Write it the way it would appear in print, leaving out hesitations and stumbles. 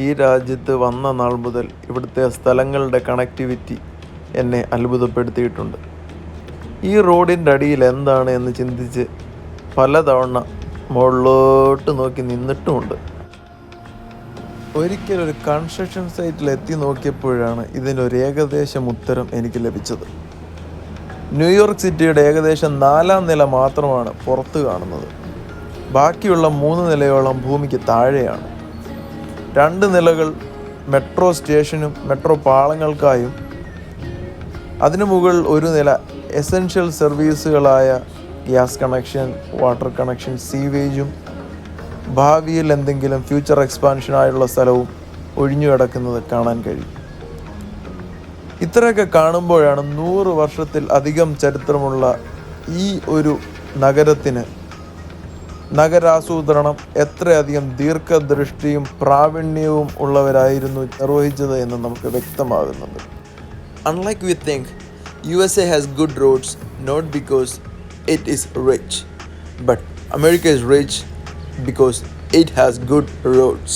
ഈ രാജ്യത്ത് വന്ന നാൾ മുതൽ ഇവിടുത്തെ സ്ഥലങ്ങളുടെ കണക്ടിവിറ്റി എന്നെ അത്ഭുതപ്പെടുത്തിയിട്ടുണ്ട്. ഈ റോഡിൻ്റെ അടിയിൽ എന്താണ് എന്ന് ചിന്തിച്ച് പലതവണ മുകളിലോട്ട് നോക്കി നിന്നിട്ടുമുണ്ട്. ഒരിക്കലൊരു കൺസ്ട്രക്ഷൻ സൈറ്റിൽ എത്തി നോക്കിയപ്പോഴാണ് ഇതിനൊരു ഏകദേശം ഉത്തരം എനിക്ക് ലഭിച്ചത്. ന്യൂയോർക്ക് സിറ്റിയുടെ ഏകദേശം 4-ാം നില മാത്രമാണ് പുറത്ത് കാണുന്നത്. ബാക്കിയുള്ള 3 നിലയോളം ഭൂമിക്ക് താഴെയാണ്. 2 നിലകൾ മെട്രോ സ്റ്റേഷനും മെട്രോ പാളങ്ങൾക്കായും അതിനു മുകളിൽ 1 നില എസെൻഷ്യൽ സർവീസുകളായ ഗ്യാസ് കണക്ഷൻ, വാട്ടർ കണക്ഷൻ, സീവേജും ഭാവിയിൽ എന്തെങ്കിലും ഫ്യൂച്ചർ എക്സ്പാൻഷനായുള്ള സ്ഥലവും ഒഴിഞ്ഞു കിടക്കുന്നത് കാണാൻ കഴിയും. ഇത്രയൊക്കെ കാണുമ്പോഴാണ് 100 വർഷത്തിൽ അധികം ചരിത്രമുള്ള ഈ ഒരു നഗരത്തിന് നഗരാസൂത്രണം എത്രയധികം ദീർഘദൃഷ്ടിയും പ്രാവീണ്യവും ഉള്ളവരായിരുന്നു നിർവഹിച്ചത് എന്ന് നമുക്ക് വ്യക്തമാകുന്നുണ്ട്. Unlike we think, USA has good roads not because it is rich, but America is rich because it has good roads.